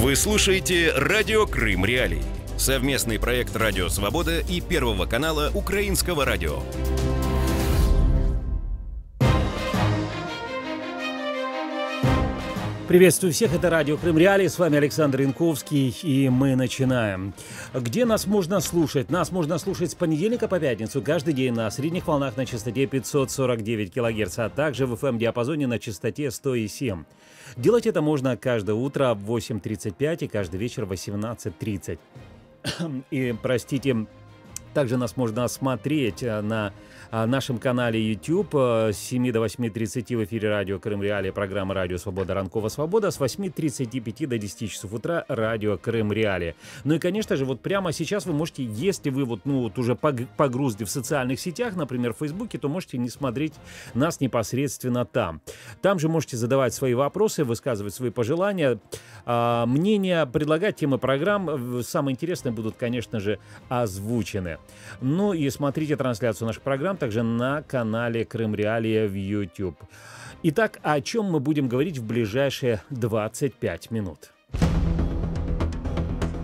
Вы слушаете «Радио Крым Реалии». Совместный проект «Радио Свобода» и Первого канала Украинского радио. Приветствую всех, это радио Крым Реалии, с вами Александр Янковский, и мы начинаем. Где нас можно слушать? Нас можно слушать с понедельника по пятницу каждый день на средних волнах на частоте 549 кГц, а также в FM-диапазоне на частоте 100,7. Делать это можно каждое утро в 8:35 и каждый вечер в 18:30. И, простите, также нас можно смотреть на нашем канале YouTube с 7 до 8:30 в эфире радио Крым Реалии, программа «Радио Свобода. Ранкова Свобода», с 8:35 до 10 часов утра радио Крым Реалии. Ну и, конечно же, вот прямо сейчас вы можете, если вы уже погрузли в социальных сетях, например, в Фейсбуке, то можете не смотреть нас непосредственно там. Там же можете задавать свои вопросы, высказывать свои пожелания, мнения, предлагать темы программ. Самые интересные будут, конечно же, озвучены. Ну и смотрите трансляцию наших программ также на канале Крым Реалии в YouTube. Итак, о чем мы будем говорить в ближайшие 25 минут?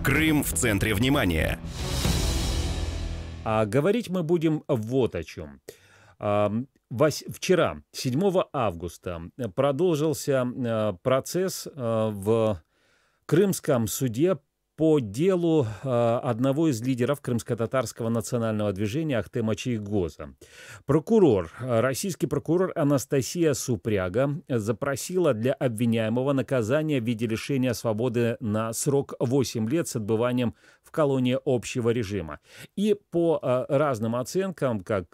Крым в центре внимания. А говорить мы будем вот о чем. Вчера, 7 августа, продолжился процесс в Крымском суде по делу одного из лидеров крымско-татарского национального движения Ахтема Чийгоза. Российский прокурор Анастасия Супряга запросила для обвиняемого наказание в виде лишения свободы на срок 8 лет с отбыванием в колонии общего режима. И по разным оценкам, как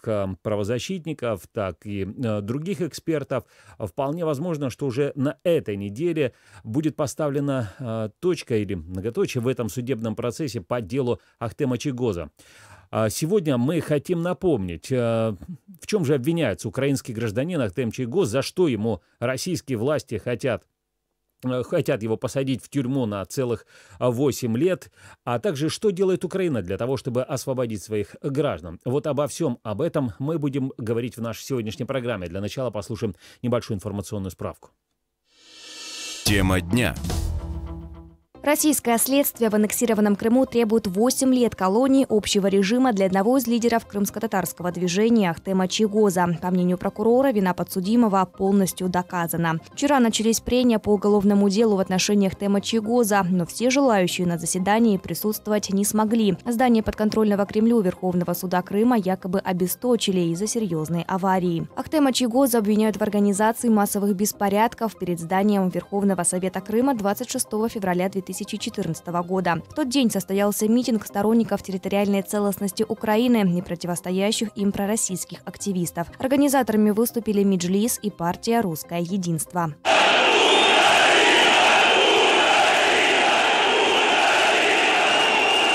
правозащитников, так и других экспертов, вполне возможно, что уже на этой неделе будет поставлена точка или многоточие в этом судебном процессе по делу Ахтема Чийгоза. Сегодня мы хотим напомнить, в чем же обвиняется украинский гражданин Ахтем Чийгоз, за что ему российские власти хотят его посадить в тюрьму на целых 8 лет, а также что делает Украина для того, чтобы освободить своих граждан. Вот обо всем об этом мы будем говорить в нашей сегодняшней программе. Для начала послушаем небольшую информационную справку. Тема дня. Российское следствие в аннексированном Крыму требует 8 лет колонии общего режима для одного из лидеров крымско-татарского движения Ахтема Чийгоза. По мнению прокурора, вина подсудимого полностью доказана. Вчера начались прения по уголовному делу в отношении Ахтема Чийгоза, но все желающие на заседании присутствовать не смогли. Здание подконтрольного Кремлю Верховного суда Крыма якобы обесточили из-за серьезной аварии. Ахтема Чийгоза обвиняют в организации массовых беспорядков перед зданием Верховного Совета Крыма 26 февраля 2014 года. В тот день состоялся митинг сторонников территориальной целостности Украины и противостоящих им пророссийских активистов. Организаторами выступили Меджлис и партия «Русское единство».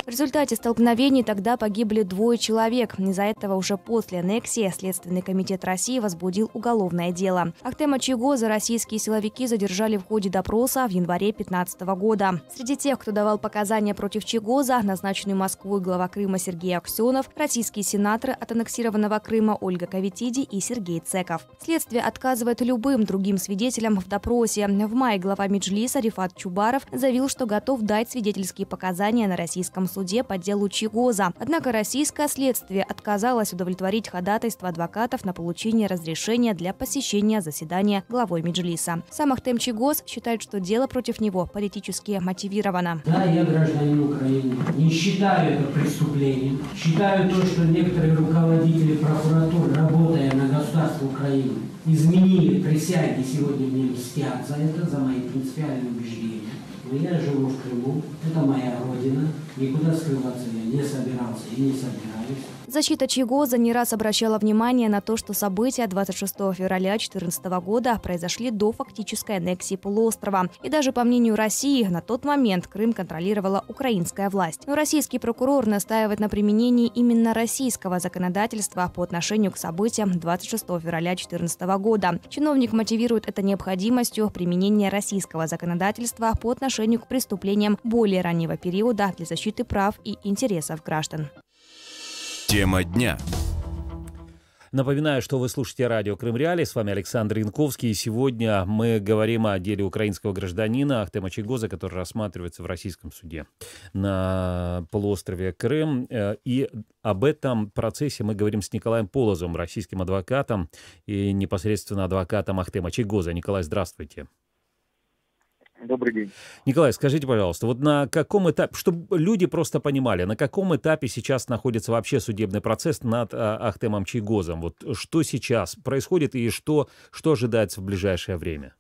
В результате столкновений тогда погибли 2 человек. Из-за этого уже после аннексии Следственный комитет России возбудил уголовное дело. Ахтема Чийгоза российские силовики задержали в ходе допроса в январе 2015 года. Среди тех, кто давал показания против Чийгоза, назначенный Москвой глава Крыма Сергей Аксенов, российские сенаторы от аннексированного Крыма Ольга Кавитиди и Сергей Цеков. Следствие отказывает любым другим свидетелям в допросе. В мае глава Меджлиса Рифат Чубаров заявил, что готов дать свидетельские показания на российском суде по делу Чийгоза. Однако российское следствие отказалось удовлетворить ходатайство адвокатов на получение разрешения для посещения заседания главой Меджлиса. Сам Ахтем Чийгоз считает, что дело против него политически мотивировано. Да, я гражданин Украины. Не считаю это преступлением. Считаю то, что некоторые руководители прокуратуры, работая на государство Украины, изменили присяги, сегодня мне мстят за это, за мои принципиальные убеждения. Но я живу в Крыму, это моя родина, никуда скрываться я не собирался и не собираюсь. Защита Чийгоза не раз обращала внимание на то, что события 26 февраля 2014 года произошли до фактической аннексии полуострова. И даже по мнению России, на тот момент Крым контролировала украинская власть. Но российский прокурор настаивает на применении именно российского законодательства по отношению к событиям 26 февраля 2014 года. Чиновник мотивирует это необходимостью применения российского законодательства по отношению к преступлениям более раннего периода для защиты прав и интересов граждан. Тема дня. Напоминаю, что вы слушаете радио Крым Реалии. С вами Александр Янковский. И сегодня мы говорим о деле украинского гражданина Ахтема Чийгоза, который рассматривается в российском суде на полуострове Крым. И об этом процессе мы говорим с Николаем Полозовым, российским адвокатом и непосредственно адвокатом Ахтема Чийгоза. Николай, здравствуйте. Добрый день. Николай, скажите, пожалуйста, вот на каком этапе, чтобы люди просто понимали, на каком этапе сейчас находится вообще судебный процесс над Ахтемом Чийгозом? Вот что сейчас происходит и что ожидается в ближайшее время?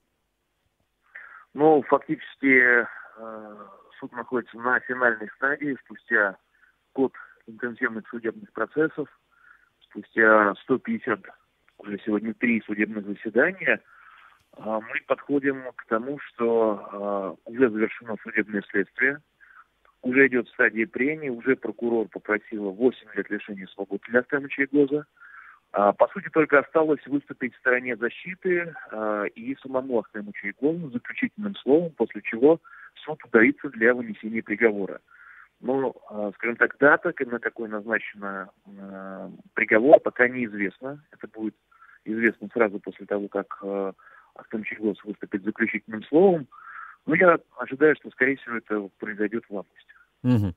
Ну, фактически суд находится на финальной стадии. Спустя год интенсивных судебных процессов, спустя 150, уже сегодня 3 судебных заседания, мы подходим к тому, что уже завершено судебное следствие, уже идет стадия прений, уже прокурор попросил 8 лет лишения свободы для Ахтема Чийгоза. По сути, только осталось выступить в стороне защиты и самому Ахтему Чийгозу заключительным словом, после чего суд удалится для вынесения приговора. Но, скажем так, дата, на какой назначен приговор, пока неизвестна. Это будет известно сразу после того, как Ахтем Чийгоз выступит заключительным словом. Но я ожидаю, что, скорее всего, это произойдет в августе. Угу.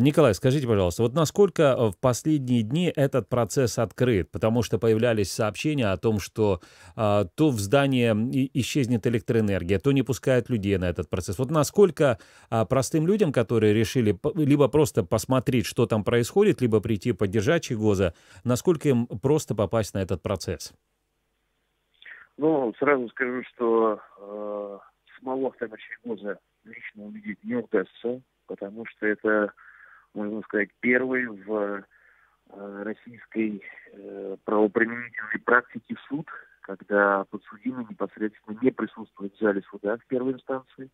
Николай, скажите, пожалуйста, вот насколько в последние дни этот процесс открыт? Потому что появлялись сообщения о том, что то в здании исчезнет электроэнергия, то не пускают людей на этот процесс. Вот насколько простым людям, которые решили либо просто посмотреть, что там происходит, либо прийти поддержать Чийгоза, насколько им просто попасть на этот процесс? Ну, сразу скажу, что самого Ахтема Чийгоза лично увидеть не удастся, потому что это, можно сказать, первый в российской правоприменительной практике суд, когда подсудимый непосредственно не присутствует в зале суда в первой инстанции.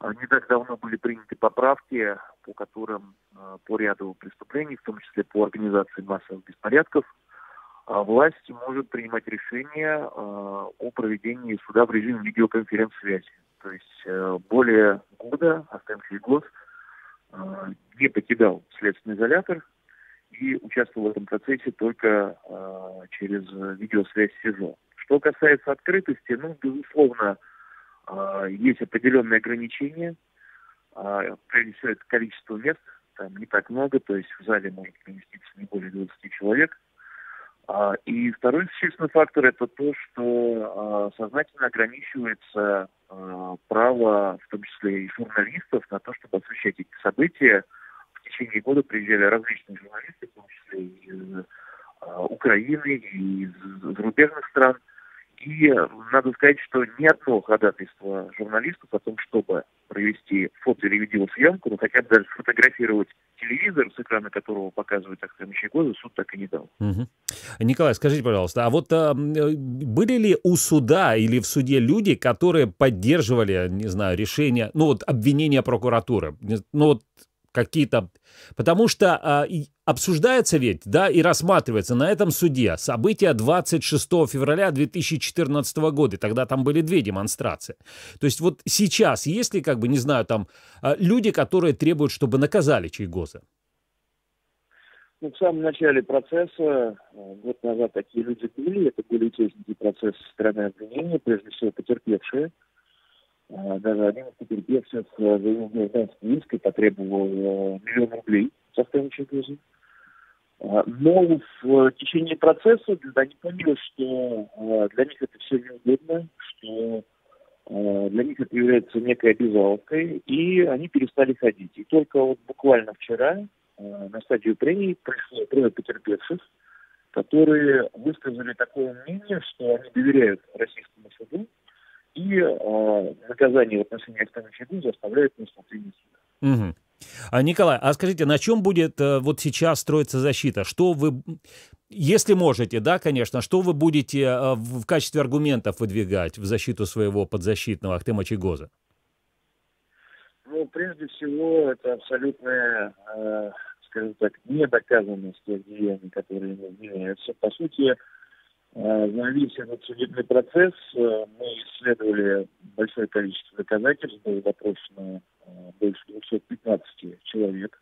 Не так давно были приняты поправки, по которым по ряду преступлений, в том числе по организации массовых беспорядков, власть может принимать решение о проведении суда в режиме видеоконференц-связи. То есть более года Ахтем Чийгоз не покидал следственный изолятор и участвовал в этом процессе только через видеосвязь с СИЗО. Что касается открытости, ну, безусловно, есть определенные ограничения. Прежде всего, это количество мест, там не так много, то есть в зале может поместиться не более 20 человек. И второй существенный фактор – это то, что сознательно ограничивается право, в том числе и журналистов, на то, чтобы освещать эти события. В течение года приезжали различные журналисты, в том числе из Украины, и из зарубежных стран. И надо сказать, что ни одно ходатайство журналистов о том, чтобы провести фото- или видеосъемку, ну хотя бы даже сфотографировать телевизор, с экрана которого показывают Ахтема Чийгоза, суд так и не дал. Угу. Николай, скажите, пожалуйста, а вот были ли у суда или в суде люди, которые поддерживали, не знаю, решение, ну вот обвинения прокуратуры, ну вот какие-то... Потому что обсуждается ведь, да, и рассматривается на этом суде события 26 февраля 2014 года, и тогда там были 2 демонстрации. То есть вот сейчас есть ли, как бы, не знаю, там люди, которые требуют, чтобы наказали Чийгоза? Ну, в самом начале процесса, год назад, такие люди были. Это были участники процесса со стороны обвинения, прежде всего потерпевшие. Даже один из потерпевших заявил гражданский иск и потребовал 1 000 000 рублей с Ахтема Чийгоза. Но в течение процесса они поняли, что для них это все неудобно, что для них это является некой обязаловкой, и они перестали ходить. И только вот буквально вчера на стадию прений пришло 3 потерпевших, которые высказали такое мнение, что они доверяют российскому суду, и наказание в отношении Ахтема Чийгоза оставляет на усмотрение суда. Угу. Николай, а скажите, на чем будет вот сейчас строиться защита? Что вы, если можете, да, конечно, что вы будете в качестве аргументов выдвигать в защиту своего подзащитного Ахтема Чийгоза? Ну, прежде всего, это абсолютная, скажем так, недоказанность тех деяний, которые ему обвиняются. По сути, за весь этот судебный процесс мы исследовали большое количество доказательств, было допрошено больше 215 человек.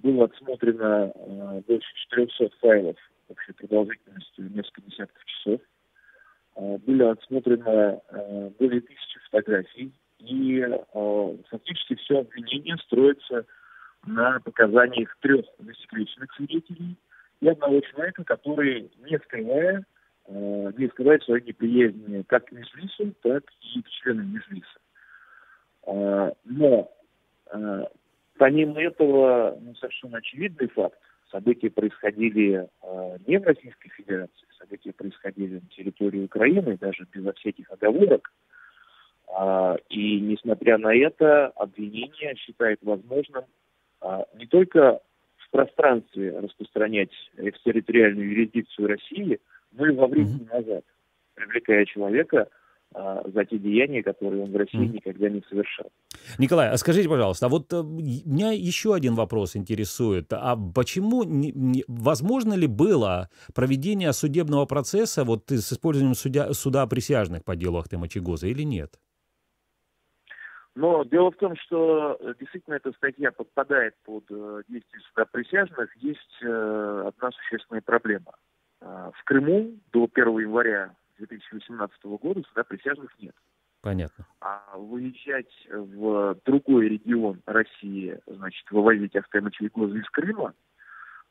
было отсмотрено больше 400 файлов общей продолжительностью несколько десятков часов. Были отсмотрены более 1000 фотографий. И фактически все обвинение строится на показаниях 3 засекреченных свидетелей и одного человека, который, не скрывает свою неприязнь как к Меджлису, так и к членам Меджлиса. Но помимо этого, совершенно очевидный факт: события происходили не в Российской Федерации, события происходили на территории Украины, даже безо всяких оговорок. И, несмотря на это, обвинение считает возможным не только в пространстве распространять экстерриториальную юрисдикцию России, но и во времени назад, привлекая человека за те деяния, которые он в России никогда не совершал. Николай, а скажите, пожалуйста, а вот меня еще один вопрос интересует. А почему, возможно ли было проведение судебного процесса вот с использованием суда присяжных по делу Ахтема Чийгоза или нет? Но дело в том, что действительно эта статья подпадает под действие суда присяжных. Есть одна существенная проблема. В Крыму до 1 января 2018 года суда присяжных нет. Понятно. А выезжать в другой регион России, значит, вывозить Ахтема Чийгоза из Крыма,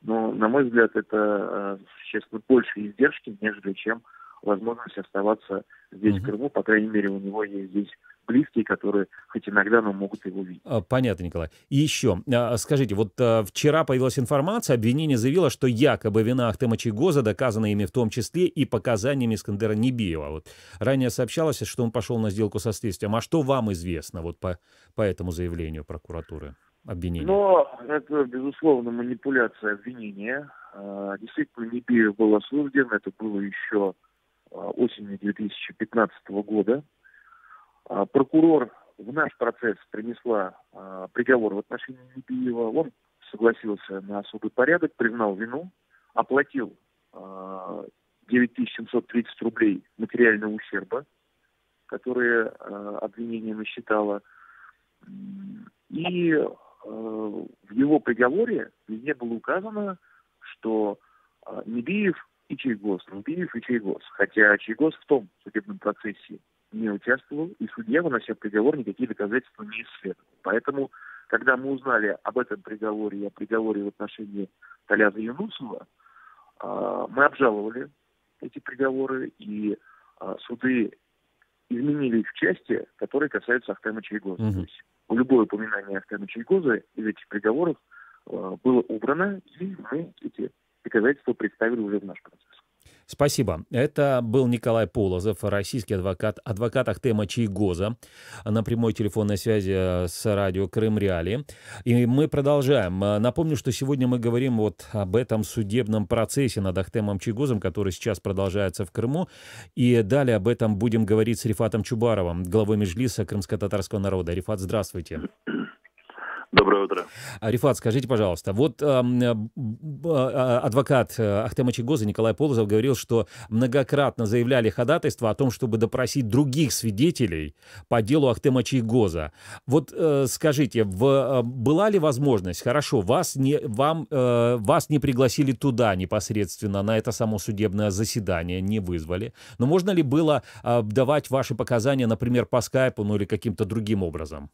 но, на мой взгляд, это существенно больше издержки, нежели чем возможность оставаться здесь, в Крыму. По крайней мере, у него есть здесь близкие, которые хоть иногда, но могут его видеть. Понятно, Николай. И еще, скажите, вот вчера появилась информация, обвинение заявило, что якобы вина Ахтема Чийгоза доказана ими в том числе и показаниями Искандера Небиева. Вот ранее сообщалось, что он пошел на сделку со следствием. А что вам известно вот по этому заявлению прокуратуры, обвинению? Но это, безусловно, манипуляция обвинения. Действительно, Небиев был осужден. Это было еще осенью 2015 года. Прокурор в наш процесс принесла приговор в отношении Небиева. Он согласился на особый порядок, признал вину, оплатил 9730 рублей материального ущерба, которые обвинение насчитало. И в его приговоре везде было указано, что Небиев и Чийгоз, хотя Чийгоз в том судебном процессе не участвовал, и судья, вынося приговор, никакие доказательства не исследовал. Поэтому, когда мы узнали об этом приговоре и о приговоре в отношении Таляза Юнусова, мы обжаловали эти приговоры, и суды изменили их в части, которые касаются Ахтема Чийгоза. То есть любое упоминание Ахтема Чийгоза из этих приговоров было убрано, и мы эти доказательства представили уже в наш процесс. Спасибо. Это был Николай Полозов, российский адвокат Ахтема Чийгоза, на прямой телефонной связи с радио Крым Реалии. И мы продолжаем. Напомню, что сегодня мы говорим вот об этом судебном процессе над Ахтемом Чийгозом, который сейчас продолжается в Крыму. И далее об этом будем говорить с Рифатом Чубаровым, главой Меджлиса крымско-татарского народа. Рифат, здравствуйте. Доброе утро. Рифат, скажите, пожалуйста, вот адвокат Ахтема Чийгоза Николай Полозов говорил, что многократно заявляли ходатайство о том, чтобы допросить других свидетелей по делу Ахтема Чийгоза. Вот скажите, была ли возможность, хорошо, вас не пригласили туда непосредственно, на это само судебное заседание, не вызвали, но можно ли было давать ваши показания, например, по скайпу, ну или каким-то другим образом?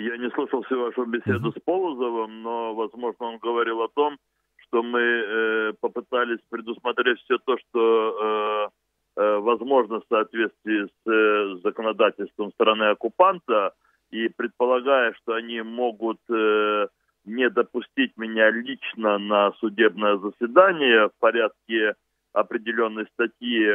Я не слышал всю вашу беседу с Полозовым, но, возможно, он говорил о том, что мы попытались предусмотреть все то, что возможно в соответствии с законодательством страны оккупанта, и предполагая, что они могут не допустить меня лично на судебное заседание в порядке определенной статьи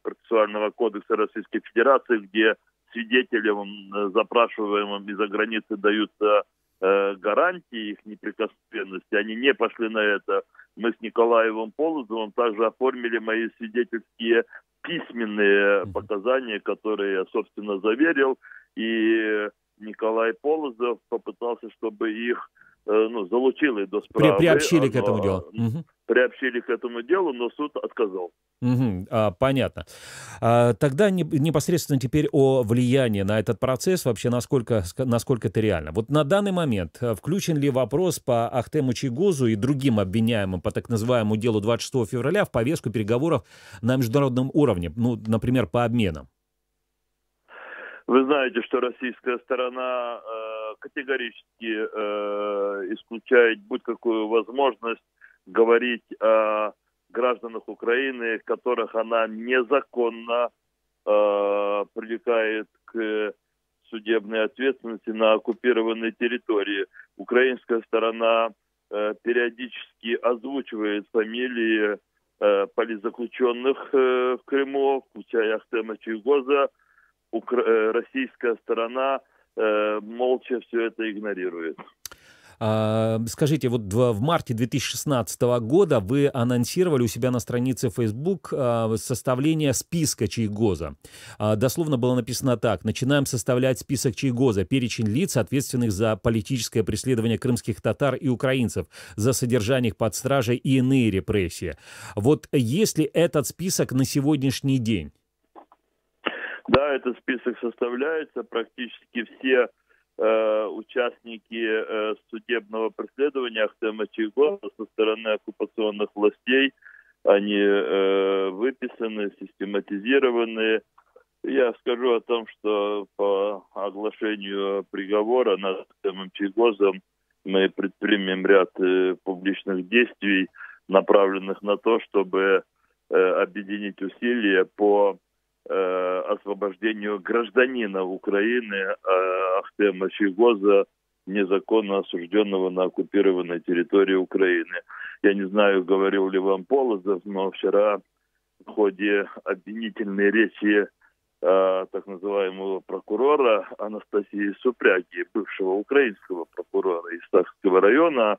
процессуального кодекса Российской Федерации, где свидетелям, запрашиваемым из-за границы, даются гарантии их неприкосновенности. Они не пошли на это. Мы с Николаем Полозовым также оформили мои свидетельские письменные показания, которые я, собственно, заверил. И Николай Полозов попытался, чтобы их залучили до справи. Приобщили к этому делу. Приобщили к этому делу, но суд отказал. Понятно. Тогда непосредственно теперь о влиянии на этот процесс, вообще насколько это реально. Вот на данный момент включен ли вопрос по Ахтему Чийгозу и другим обвиняемым по так называемому делу 26 февраля в повестку переговоров на международном уровне, например, по обменам? Вы знаете, что российская сторона категорически исключает будь какую возможность говорить о гражданах Украины, которых она незаконно привлекает к судебной ответственности на оккупированной территории. Украинская сторона периодически озвучивает фамилии политзаключенных в Крыму, включая Ахтема Чийгоза. Российская сторона молча все это игнорирует. Скажите, вот в марте 2016 года вы анонсировали у себя на странице Facebook составление списка Чийгоза. Дословно было написано так: начинаем составлять список Чийгоза, перечень лиц, ответственных за политическое преследование крымских татар и украинцев, за содержание их под стражей и иные репрессии. Вот есть ли этот список на сегодняшний день? Да, этот список составляется. Практически все участники судебного преследования Ахтема Чийгоза со стороны оккупационных властей, они выписаны, систематизированы. Я скажу о том, что по оглашению приговора над Ахтемом Чийгозом мы предпримем ряд публичных действий, направленных на то, чтобы объединить усилия по освобождению гражданина Украины Ахтема Чийгоза, незаконно осужденного на оккупированной территории Украины. Я не знаю, говорил ли вам Полозов, но вчера в ходе обвинительной речи так называемого прокурора Анастасии Супряги, бывшего украинского прокурора из Сахского района,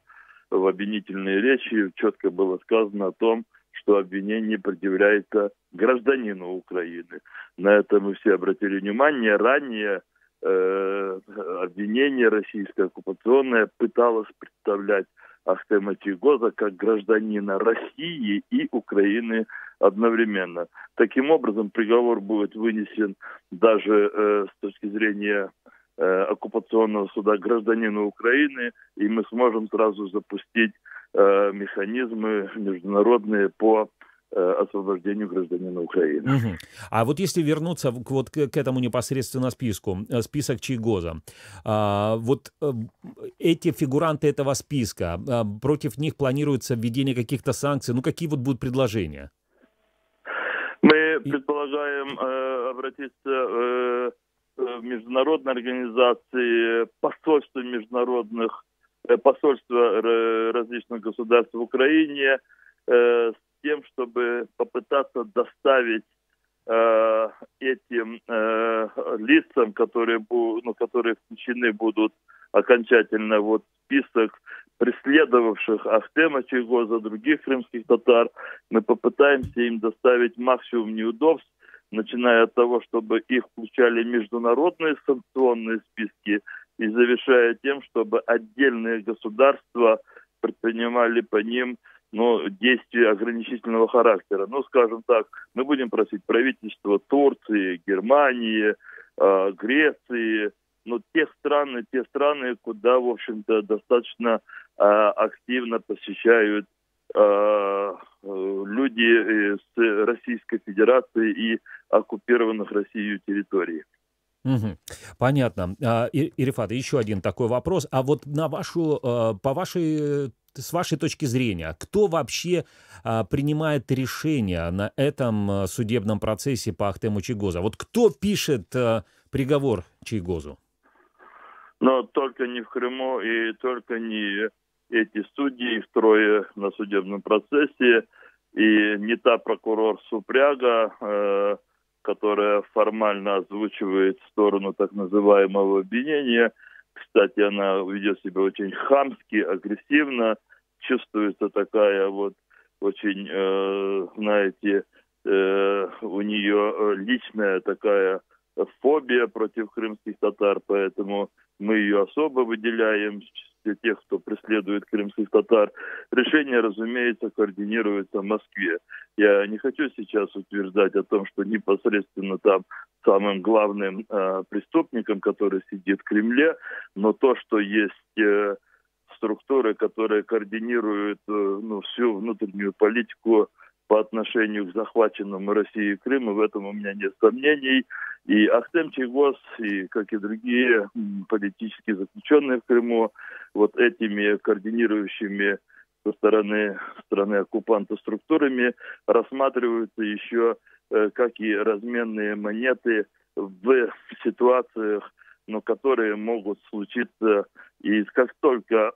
в обвинительной речи четко было сказано о том, что обвинение предъявляется гражданину Украины. На это мы все обратили внимание. Ранее обвинение российское оккупационное пыталось представлять Ахтема Чийгоза как гражданина России и Украины одновременно. Таким образом, приговор будет вынесен даже с точки зрения оккупационного суда гражданину Украины, и мы сможем сразу запустить механизмы международные по освобождению гражданина Украины. Угу. А вот если вернуться к этому непосредственно список Чийгоза, эти фигуранты этого списка, против них планируется введение каких-то санкций, какие будут предложения? Мы предполагаем обратиться в международные организации, посольства различных государств в Украине с тем, чтобы попытаться доставить этим лицам, которые включены будут окончательно в список преследовавших Ахтема Чийгоза, других крымских татар, мы попытаемся им доставить максимум неудобств, начиная от того, чтобы их включали в международные санкционные списки, и завершая тем, чтобы отдельные государства предпринимали по ним действия ограничительного характера. Скажем так, мы будем просить правительства Турции, Германии, Греции, те страны, куда, в общем-то, достаточно активно посещают люди с Российской Федерации и оккупированных Россией территорий. Угу. Понятно. Ирифат, еще один такой вопрос. А вот с вашей точки зрения, кто вообще принимает решение на этом судебном процессе по Ахтему Чийгозу? Вот кто пишет приговор Чийгозу? Но только не в Крыму и только не эти судьи, их трое на судебном процессе, и не та прокурор Супряга, которая формально озвучивает сторону так называемого обвинения. Кстати, она ведет себя очень хамски, агрессивно. Чувствуется такая очень, у нее личная такая фобия против крымских татар, поэтому мы ее особо выделяем для тех, кто преследует крымских татар. Решение, разумеется, координируется в Москве. Я не хочу сейчас утверждать о том, что непосредственно там самым главным преступником, который сидит в Кремле, но то, что есть структуры, которые координируют всю внутреннюю политику по отношению к захваченному Россией Крыму, в этом у меня нет сомнений. И Ахтем Чийгоз, и как и другие политические заключенные в Крыму, вот этими координирующими со стороны страны-оккупанта структурами рассматриваются еще как и разменные монеты в ситуациях, но которые могут случиться, и как только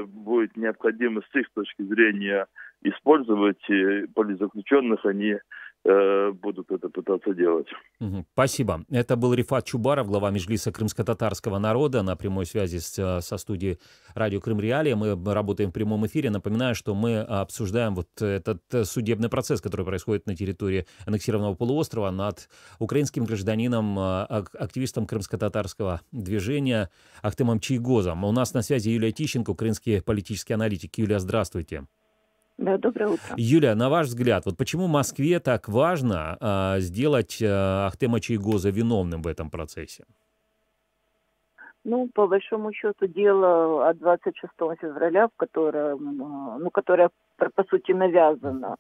будет необходимо с их точки зрения использовать политзаключенных, они будут это пытаться делать. Спасибо. Это был Рифат Чубаров, глава Меджлиса крымско-татарского народа, на прямой связи со студией радио Крым Реалии. Мы работаем в прямом эфире. Напоминаю, что мы обсуждаем вот этот судебный процесс, который происходит на территории аннексированного полуострова над украинским гражданином, активистом крымско-татарского движения Ахтемом Чийгозом. У нас на связи Юлия Тищенко, украинский политический аналитик. Юлия, здравствуйте. Да, доброе утро. Юлия, на ваш взгляд, вот почему Москве так важно сделать Ахтема Чийгоза виновным в этом процессе? Ну, по большому счету, дело от 26 февраля, которое, по сути, навязано,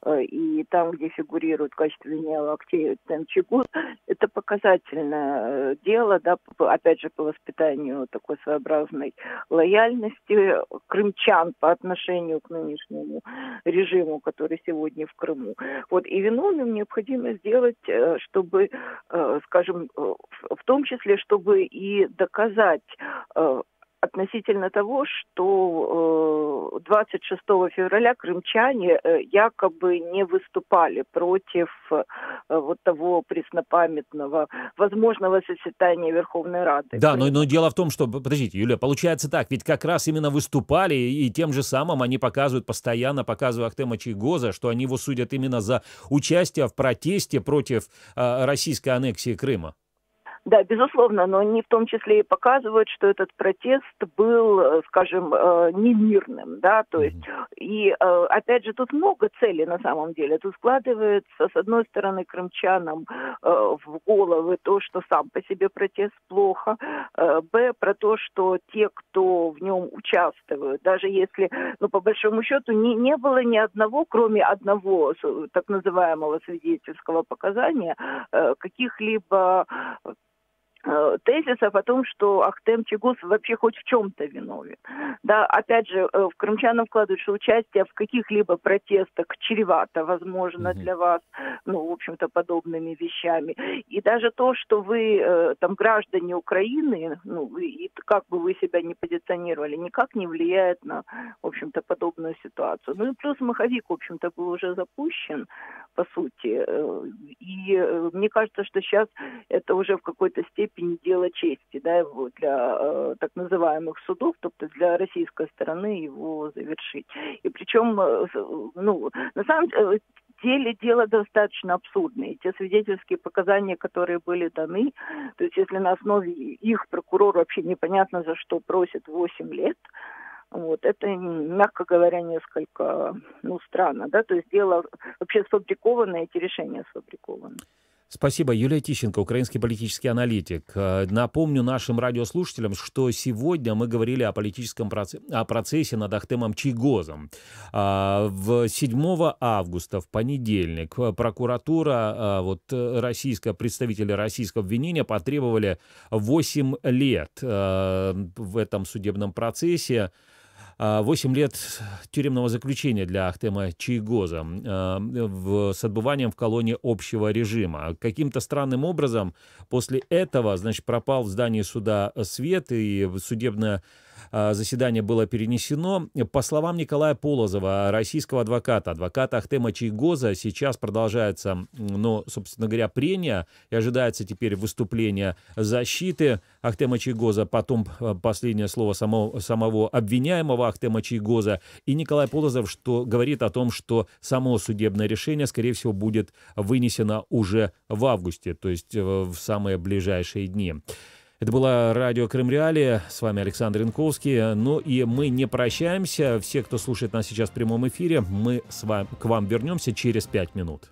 и там, где фигурирует в качестве виновного Ахтем Чийгоз, это показательное дело, да, опять же, по воспитанию такой своеобразной лояльности крымчан по отношению к нынешнему режиму, который сегодня в Крыму. Вот, и виновным необходимо сделать, чтобы, скажем, в том числе, чтобы и доказать относительно того, что 26 февраля крымчане якобы не выступали против вот того преснопамятного возможного сочетания Верховной Рады. Да, но дело в том, что, подождите, Юлия, получается так, ведь как раз именно выступали, и тем же самым они постоянно показывают Ахтема Чийгоза, что они его судят именно за участие в протесте против российской аннексии Крыма. Да, безусловно, но они в том числе и показывают, что этот протест был, скажем, немирным, да, то есть, и, опять же, тут много целей на самом деле. Тут складывается, с одной стороны, крымчанам в головы то, что сам по себе протест плохо, б, про то, что те, кто в нем участвуют, даже если, по большому счету, не было ни одного, кроме одного так называемого свидетельского показания, каких-либо тезисов о том, что Ахтем Чийгоз вообще хоть в чем-то виновен. Да, опять же, в крымчанам вкладывают, что участие в каких-либо протестах чревато, возможно, для вас, в общем-то, подобными вещами. И даже то, что вы там граждане Украины, и как бы вы себя не позиционировали, никак не влияет на, в общем-то, подобную ситуацию. Ну и плюс маховик, в общем-то, был уже запущен, по сути. И мне кажется, что сейчас это уже в какой-то степени дело чести, да, для так называемых судов, то есть для российской стороны его завершить. И причем, на самом деле дело достаточно абсурдное. Те свидетельские показания, которые были даны, то есть если на основе их прокурор вообще непонятно за что просит 8 лет, вот, это, мягко говоря, несколько, странно, да, то есть дело вообще сфабрикованное, эти решения сфабрикованы. Спасибо. Юлия Тищенко, украинский политический аналитик. Напомню нашим радиослушателям, что сегодня мы говорили о политическом процессе над Ахтемом Чийгозом. 7 августа, в понедельник, прокуратура, представители российского обвинения потребовали 8 лет в этом судебном процессе. 8 лет тюремного заключения для Ахтема Чийгоза с отбыванием в колонии общего режима. Каким-то странным образом после этого, пропал в здании суда свет, и судебное заседание было перенесено. По словам Николая Полозова, российского адвоката Ахтема Чийгоза, сейчас продолжается, ну, собственно говоря, прения, и ожидается теперь выступление защиты Ахтема Чийгоза, потом последнее слово самого обвиняемого Ахтема Чийгоза. И Николай Полозов говорит о том, что само судебное решение, скорее всего, будет вынесено уже в августе, то есть в самые ближайшие дни. Это было радио Крым Реалии. С вами Александр Янковский. Ну и мы не прощаемся. Все, кто слушает нас сейчас в прямом эфире, мы к вам вернемся через 5 минут.